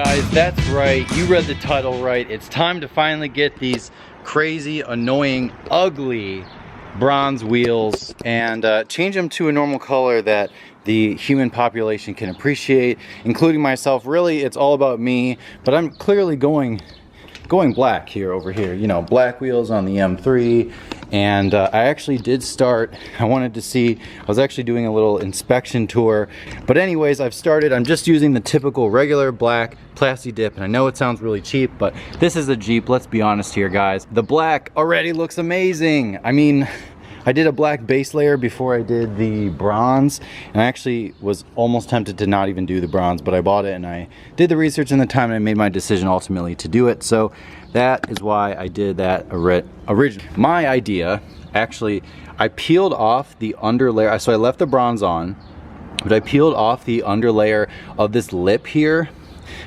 guys, that's right, you read the title right. It's time to finally get these crazy, annoying, ugly bronze wheels and change them to a normal color that the human population can appreciate, including myself. Really, it's all about me, but I'm clearly going black here over here. You know, black wheels on the M3. And I actually did start, I wanted to see, I was actually doing a little inspection tour. But anyways, I've started, I'm just using the typical regular black Plasti Dip. And I know it sounds really cheap, but this is a Jeep, let's be honest here, guys. The black already looks amazing. I mean, I did a black base layer before I did the bronze, and I actually was almost tempted to not even do the bronze, but I bought it and I did the research and the time and I made my decision ultimately to do it. So that is why I did that originally. My idea, actually, I peeled off the underlayer, so I left the bronze on, but I peeled off the underlayer of this lip here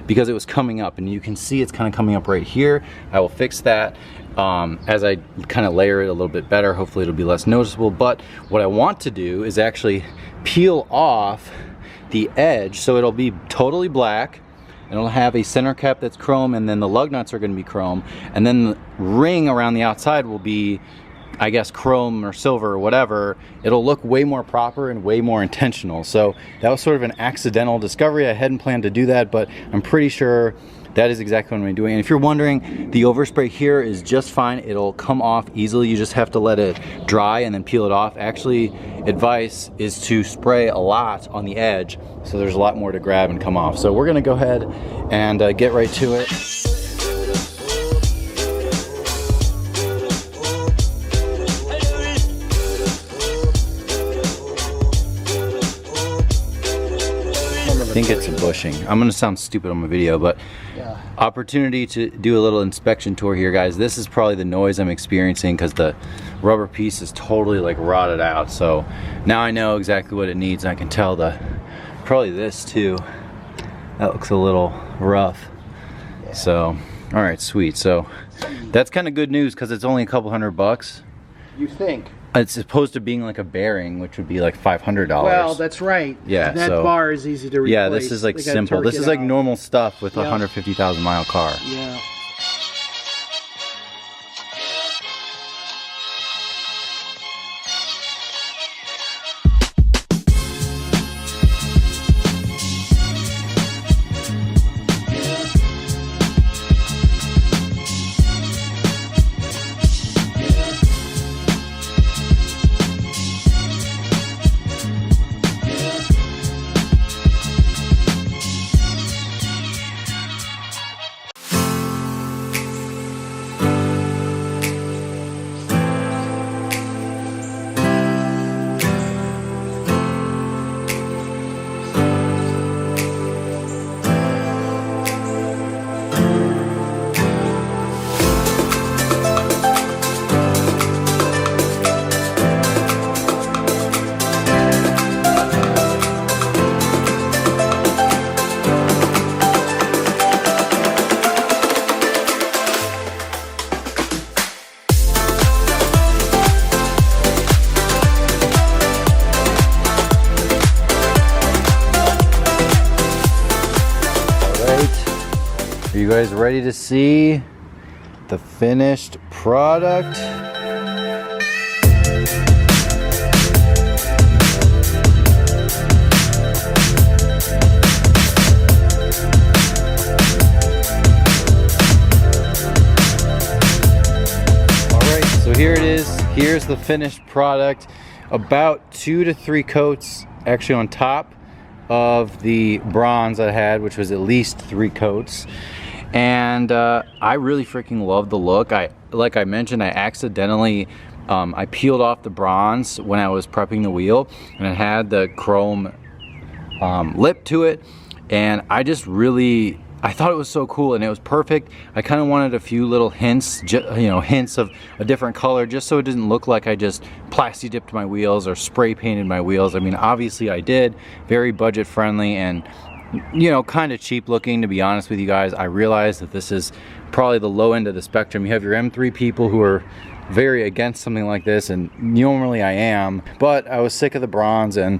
because it was coming up, and you can see it's kind of coming up right here. I will fix that as I kind of layer it a little bit better. Hopefully it'll be less noticeable. But what I want to do is actually peel off the edge so it'll be totally black, and it'll have a center cap that's chrome, and then the lug nuts are going to be chrome, and then the ring around the outside will be, I guess, chrome or silver or whatever. It'll look way more proper and way more intentional. So that was sort of an accidental discovery. I hadn't planned to do that, but I'm pretty sure that is exactly what I'm doing. And if you're wondering, the overspray here is just fine. It'll come off easily. You just have to let it dry and then peel it off. Actually, advice is to spray a lot on the edge so there's a lot more to grab and come off. So we're gonna go ahead and get right to it. I think it's a bushing. I'm gonna sound stupid on my video, but yeah. Opportunity to do a little inspection tour here, guys. This is probably the noise I'm experiencing because the rubber piece is totally like rotted out. So now I know exactly what it needs. I can tell probably this too. That looks a little rough. Yeah. So, all right, sweet. So that's kind of good news because it's only a couple $100. You think? It's opposed to being like a bearing, which would be like $500. Well, that's right. Yeah, and that bar is easy to replace. Yeah, this is like simple. This is like normal stuff with a 150,000 mile car. Yeah. Are you guys ready to see the finished product? Alright, so here it is. Here's the finished product. About 2 to 3 coats actually on top of the bronze I had, which was at least 3 coats. And I really freaking love the look. Like I mentioned, I accidentally I peeled off the bronze when I was prepping the wheel, and it had the chrome lip to it, and I thought it was so cool, and it was perfect. I kind of wanted a few little hints, hints of a different color, just so it didn't look like I just Plasti Dipped my wheels or spray painted my wheels. I mean, obviously I did. Very budget friendly and, kind of cheap looking, to be honest with you guys. I realize that this is probably the low end of the spectrum. You have your M3 people who are very against something like this, and normally I am, but I was sick of the bronze, and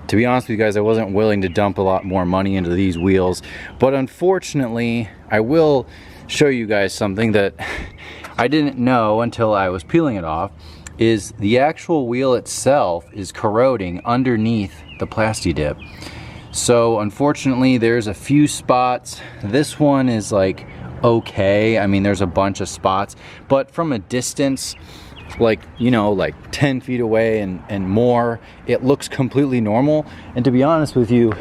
to be honest with you guys, I wasn't willing to dump a lot more money into these wheels. But unfortunately, I will show you guys something that I didn't know until I was peeling it off, is the actual wheel itself is corroding underneath the Plasti-Dip. So unfortunately, there's a few spots. This one is like okay. I mean, there's a bunch of spots, but from a distance, like, you know, like 10 feet away and more, it looks completely normal. And to be honest with you,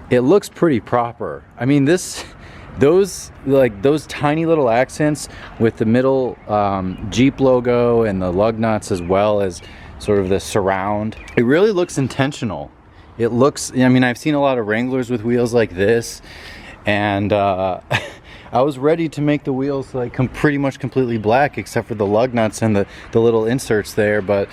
it looks pretty proper. I mean, those tiny little accents with the middle Jeep logo and the lug nuts, as well as sort of the surround, it really looks intentional. It looks, I mean, I've seen a lot of Wranglers with wheels like this, and I was ready to make the wheels like pretty much completely black except for the lug nuts and the little inserts there, but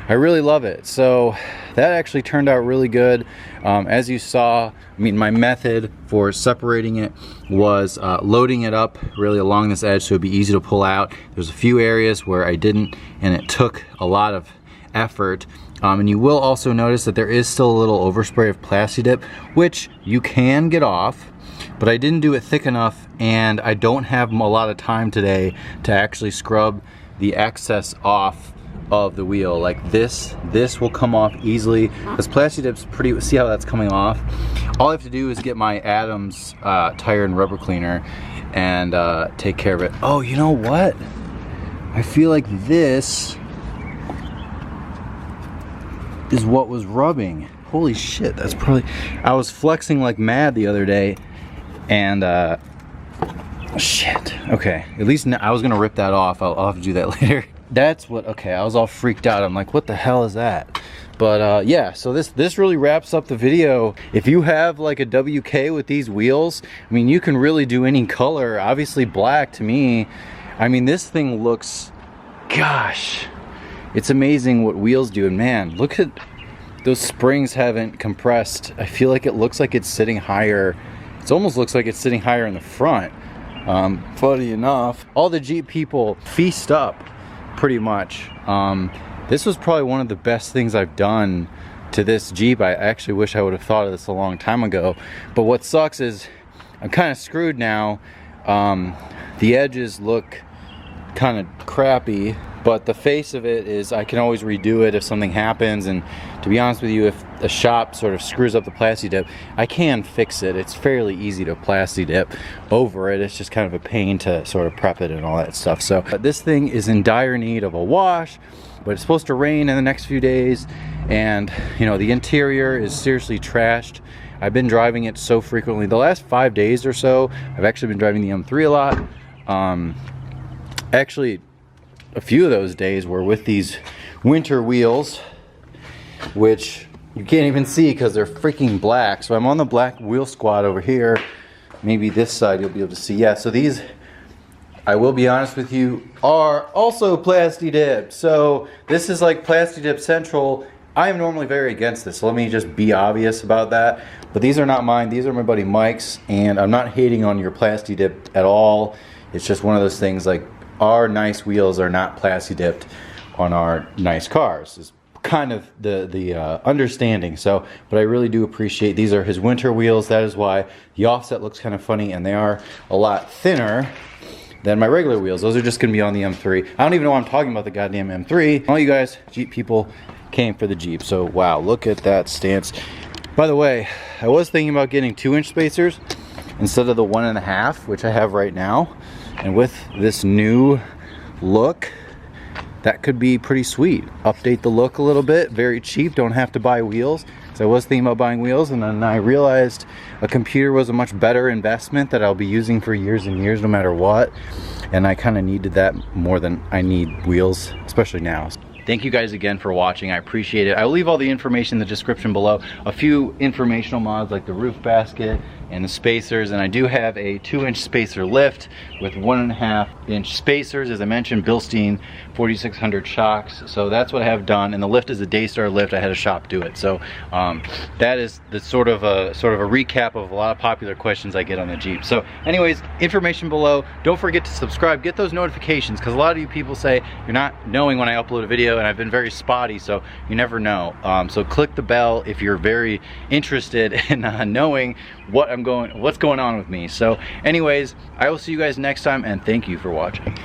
I really love it. So that actually turned out really good. As you saw, I mean, my method for separating it was loading it up really along this edge so it'd be easy to pull out. There's a few areas where I didn't, and it took a lot of effort. And you will also notice that there is still a little overspray of Plasti-Dip, which you can get off, but I didn't do it thick enough, and I don't have a lot of time today to actually scrub the excess off of the wheel. Like this will come off easily because Plasti-Dip's pretty, see how that's coming off? All I have to do is get my Adams tire and rubber cleaner and take care of it. Oh, you know what? I feel like this is what was rubbing. Holy shit, that's probably, I was flexing like mad the other day, and shit. Okay, at least now, I was gonna rip that off. I'll have to do that later. That's what, okay, I was all freaked out. I'm like, what the hell is that? But yeah, so this really wraps up the video. If you have like a WK with these wheels, I mean, you can really do any color. Obviously black to me. I mean, this thing looks, gosh, it's amazing what wheels do. And man, look at those springs, haven't compressed. I feel like it looks like it's sitting higher. It almost looks like it's sitting higher in the front. Funny enough, all the Jeep people feast up pretty much. This was probably one of the best things I've done to this Jeep. I actually wish I would have thought of this a long time ago. But what sucks is I'm kind of screwed now. The edges look kind of crappy, but the face of it is, I can always redo it if something happens. And to be honest with you, if a shop sort of screws up the Plasti-Dip, I can fix it. It's fairly easy to Plasti-Dip over it. It's just kind of a pain to sort of prep it and all that stuff. So this thing is in dire need of a wash, but it's supposed to rain in the next few days. And you know, the interior is seriously trashed. I've been driving it so frequently. The last 5 days or so, I've actually been driving the M3 a lot. Actually, a few of those days were with these winter wheels, which you can't even see because they're freaking black. So I'm on the black wheel squad over here. Maybe this side you'll be able to see. Yeah, so these, I will be honest with you, are also Plasti-Dip. So this is like Plasti-Dip Central. I am normally very against this, so let me just be obvious about that. But these are not mine, these are my buddy Mike's, and I'm not hating on your Plasti-Dip at all. It's just one of those things, like, our nice wheels are not Plasti-Dipped on our nice cars. Is kind of the understanding. So, but I really do appreciate, these are his winter wheels. That is why the offset looks kind of funny, and they are a lot thinner than my regular wheels. Those are just gonna be on the M3. I don't even know why I'm talking about the goddamn M3. All you guys, Jeep people, came for the Jeep. So wow, look at that stance. By the way, I was thinking about getting 2-inch spacers instead of the 1.5, which I have right now. And with this new look, that could be pretty sweet. Update the look a little bit, very cheap, don't have to buy wheels. So I was thinking about buying wheels, and then I realized a computer was a much better investment that I'll be using for years and years no matter what. And I kind of needed that more than I need wheels, especially now. Thank you guys again for watching. I appreciate it. I'll leave all the information in the description below. A few informational mods like the roof basket and the spacers, and I do have a 2-inch spacer lift with 1.5-inch spacers. As I mentioned, Bilstein 4600 shocks. So that's what I have done, and the lift is a Daystar lift. I had a shop do it. So that is the sort of a recap of a lot of popular questions I get on the Jeep. So anyways, information below. Don't forget to subscribe, get those notifications, because a lot of you people say you're not knowing when I upload a video, and I've been very spotty, so you never know. So click the bell if you're very interested in knowing what's going on with me. So anyways, I will see you guys next time, and thank you for watching.